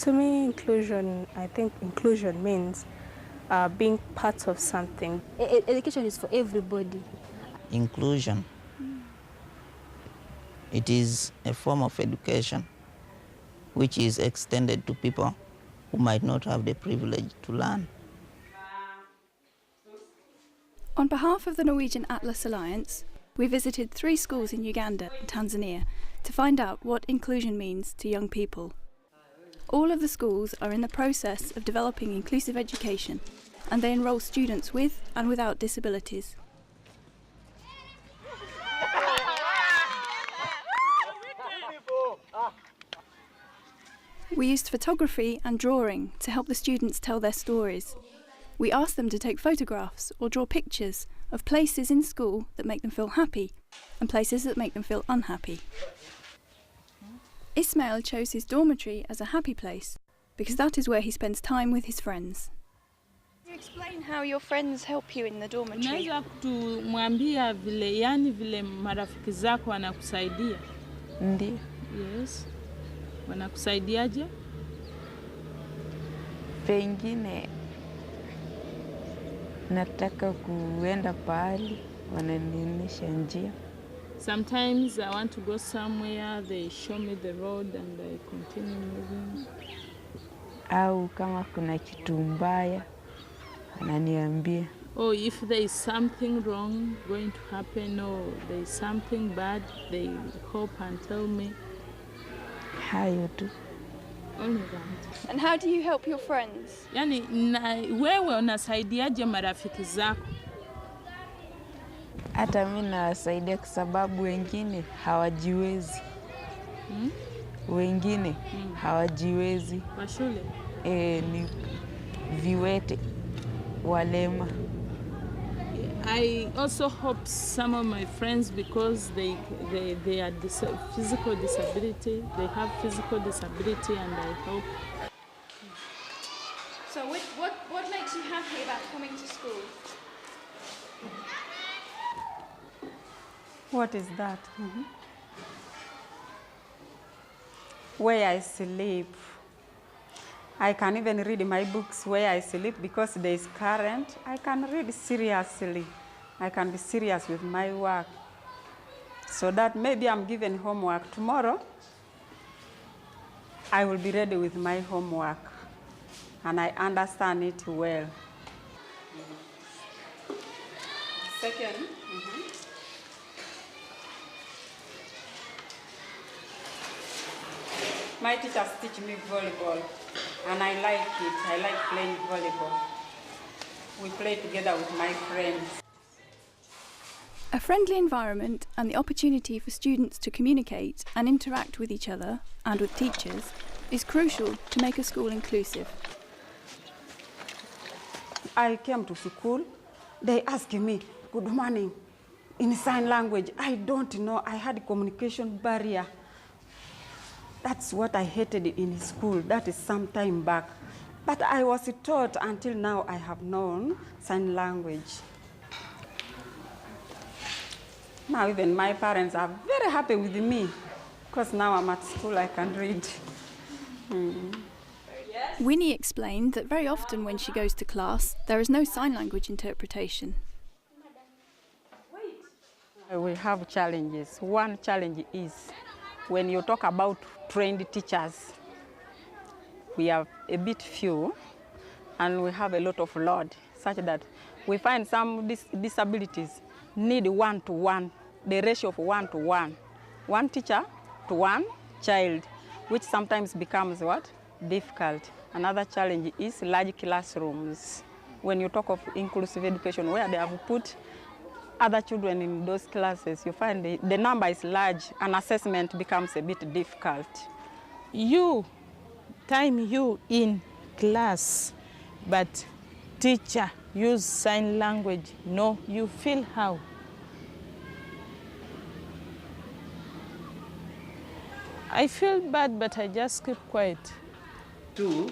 To me, inclusion, I think inclusion means being part of something. Education is for everybody. Inclusion. It is a form of education which is extended to people who might not have the privilege to learn. On behalf of the Norwegian Atlas Alliance, we visited 3 schools in Uganda and Tanzania to find out what inclusion means to young people. All of the schools are in the process of developing inclusive education, and they enrol students with and without disabilities. We used photography and drawing to help the students tell their stories. We asked them to take photographs or draw pictures of places in school that make them feel happy and places that make them feel unhappy. Ismail chose his dormitory as a happy place because that is where he spends time with his friends. Can you explain how your friends help you in the dormitory? Unaweza kumwambia vile, yani vile marafiki zako wanakusaidia. Ndiyo. Yes. Wanakusaidiaje? Pengine nataka kuenda pahali, wananionyesha njia. Sometimes I want to go somewhere, they show me the road and I continue moving. Au kama kuna kitu mbaya, wananiambia. Or if there is something wrong going to happen or there is something bad, they hope and tell me. Hayo tu. Only that. And how do you help your friends? Yani, wewe unasaidiaje marafiki zako? Hata mimi nawasaidia kwa sababu wengine hawajiwezi. Wengine hawajiwezi. Kwa shule? Ni viwete, walema. I also hope some of my friends, because they are physical disability, they have physical disability, and I hope. So what makes you happy about coming to school? What is that? Where I sleep. I can even read my books where I sleep because there is current. I can read seriously. I can be serious with my work. So that maybe I'm given homework tomorrow, I will be ready with my homework and I understand it well. Second. My teachers teach me volleyball, and I like it. I like playing volleyball. We play together with my friends. A friendly environment and the opportunity for students to communicate and interact with each other and with teachers is crucial to make a school inclusive. I came to school, they asked me, good morning, in sign language. I don't know, I had a communication barrier. That's what I hated in school. That is some time back. But I was taught until now I have known sign language. Now even my parents are very happy with me because now I'm at school, I can read. Winnie explained that very often when she goes to class, there is no sign language interpretation. We have challenges. One challenge is when you talk about trained teachers, we are a bit few and we have a lot of load, such that we find some disabilities need 1-to-1, the ratio of 1-to-1. One teacher to one child, which sometimes becomes what? Difficult. Another challenge is large classrooms. When you talk of inclusive education, where they have put other children in those classes, you find the number is large and assessment becomes a bit difficult. Time you in class, but teacher use sign language. No, you feel how? I feel bad, but I just keep quiet. 2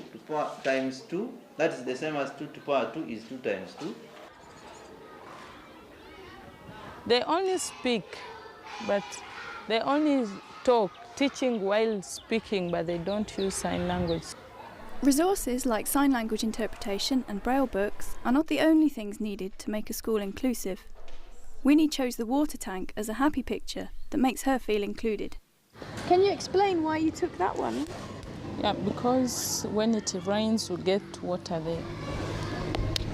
times 2, that is the same as 2 to the power 2 is 2 times 2. They only speak, but they only talk, teaching while speaking, but they don't use sign language. Resources like sign language interpretation and braille books are not the only things needed to make a school inclusive. Winnie chose the water tank as a happy picture that makes her feel included. Can you explain why you took that one? Yeah, because when it rains, we get water there.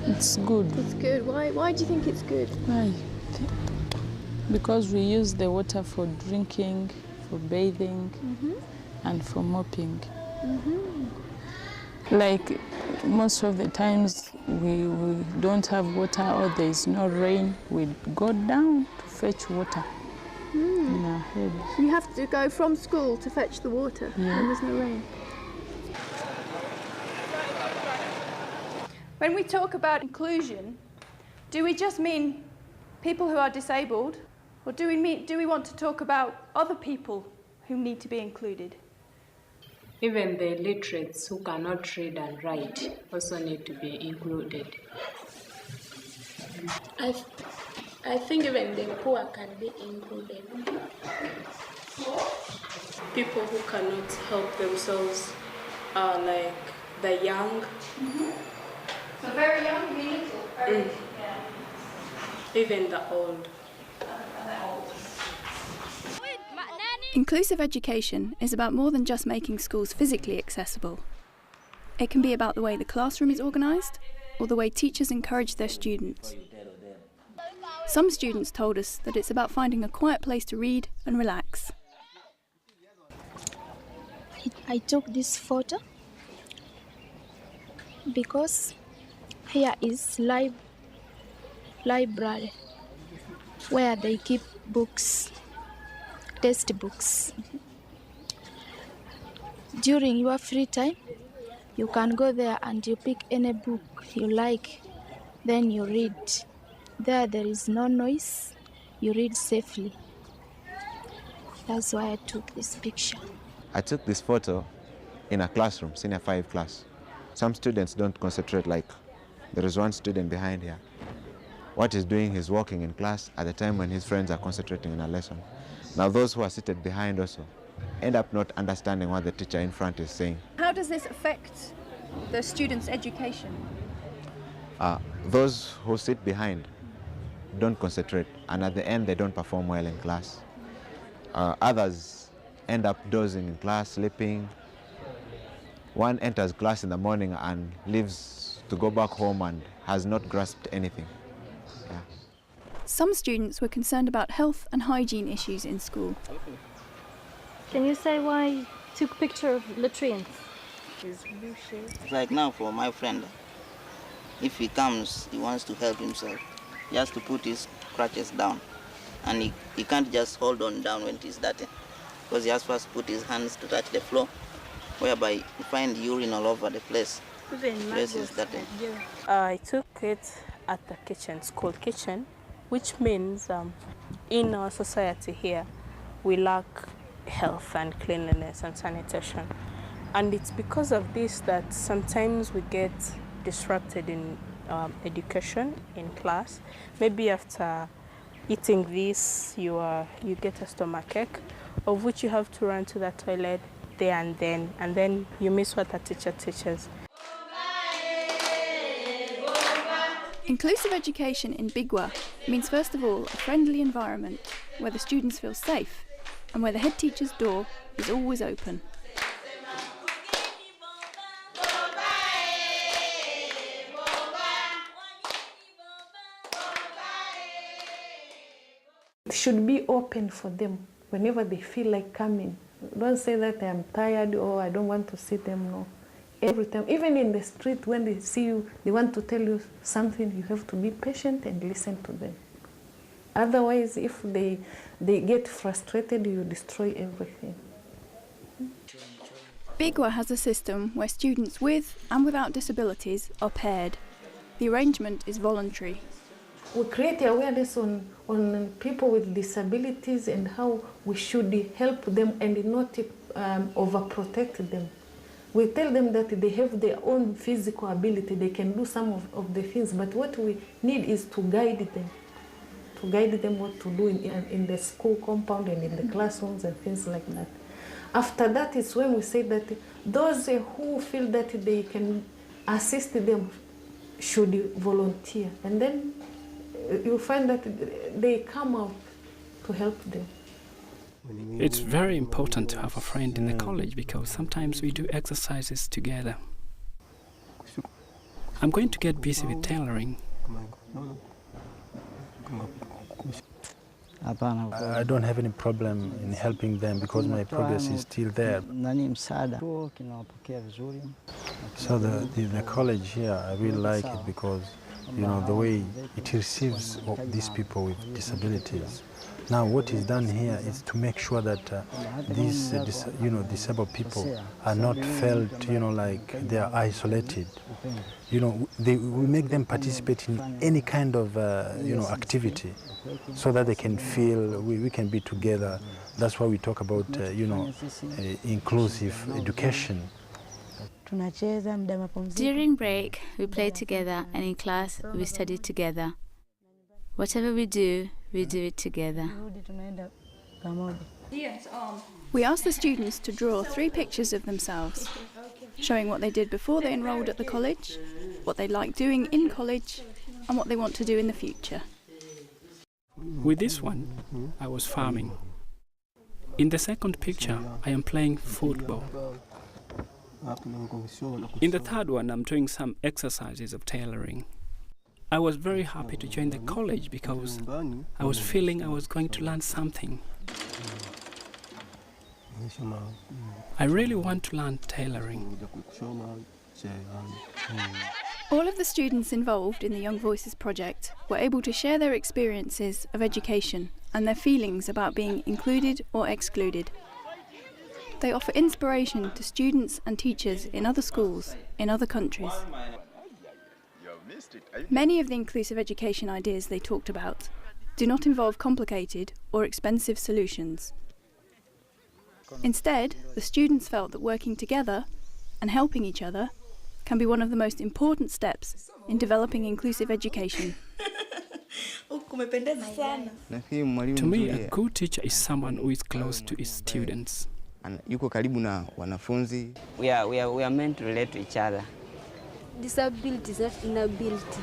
It's good. It's good. Why do you think it's good? Why? Because we use the water for drinking, for bathing, and for mopping. Like most of the times we don't have water or there is no rain, we go down to fetch water in our head. You have to go from school to fetch the water when there's no rain. When we talk about inclusion, do we just mean people who are disabled, or do we want to talk about other people who need to be included? Even the illiterates who cannot read and write also need to be included. I think even the poor can be included. People who cannot help themselves are like the young. So very young, meaningful. Even the old. Inclusive education is about more than just making schools physically accessible. It can be about the way the classroom is organised or the way teachers encourage their students. Some students told us that it's about finding a quiet place to read and relax. I took this photo because here is library where they keep books, textbooks. During your free time, you can go there and you pick any book you like, then you read. There is no noise, you read safely. That's why I took this picture. I took this photo in a classroom, senior 5 class. Some students don't concentrate, like there is one student behind here. What he's doing, he's walking in class at the time when his friends are concentrating in a lesson. Now those who are seated behind also end up not understanding what the teacher in front is saying. How does this affect the students' education? Those who sit behind don't concentrate, and at the end they don't perform well in class. Others end up dozing in class, sleeping. One enters class in the morning and leaves to go back home and has not grasped anything. Yeah. Some students were concerned about health and hygiene issues in school. Can you say why you took a picture of latrines? It's like now for my friend, if he comes, he wants to help himself. He has to put his crutches down, and he can't just hold on down when it is dirty, because he has first put his hands to touch the floor, whereby you find urine all over the place. Place is dirty. I took it at the kitchen, school kitchen, which means in our society here, we lack health and cleanliness and sanitation. And it's because of this that sometimes we get disrupted in education in class. Maybe after eating this, you get a stomachache, of which you have to run to the toilet there and then you miss what the teacher teaches. Inclusive education in Bigwa means, first of all, a friendly environment where the students feel safe and where the head teacher's door is always open. It should be open for them whenever they feel like coming. Don't say that I'm tired or I don't want to see them, no. Every time, even in the street, when they see you, they want to tell you something, you have to be patient and listen to them. Otherwise, if they get frustrated, you destroy everything. Bigwa has a system where students with and without disabilities are paired. The arrangement is voluntary. We create awareness on people with disabilities and how we should help them and not overprotect them. We tell them that they have their own physical ability, they can do some of the things, but what we need is to guide them what to do in the school compound and in the classrooms and things like that. After that is when we say that those who feel that they can assist them should volunteer, and then you find that they come out to help them. It's very important to have a friend in the college because sometimes we do exercises together. I'm going to get busy with tailoring. I don't have any problem in helping them because my progress is still there. So the college here, I really like it because, the way it receives these people with disabilities. Now what is done here is to make sure that these disabled people are not felt, like they are isolated. We make them participate in any kind of, activity so that they can feel we can be together. That's why we talk about, inclusive education. During break, we play together, and in class, we study together. Whatever we do it together. We asked the students to draw 3 pictures of themselves, showing what they did before they enrolled at the college, what they like doing in college, and what they want to do in the future. With this one, I was farming. In the second picture, I am playing football. In the third one, I'm doing some exercises of tailoring. I was very happy to join the college because I was feeling I was going to learn something. I really want to learn tailoring. All of the students involved in the Young Voices project were able to share their experiences of education and their feelings about being included or excluded. They offer inspiration to students and teachers in other schools, in other countries. Many of the inclusive education ideas they talked about do not involve complicated or expensive solutions. Instead, the students felt that working together and helping each other can be one of the most important steps in developing inclusive education. To me, a good teacher is someone who is close to his students. We are meant to relate to each other. Disability is not inability.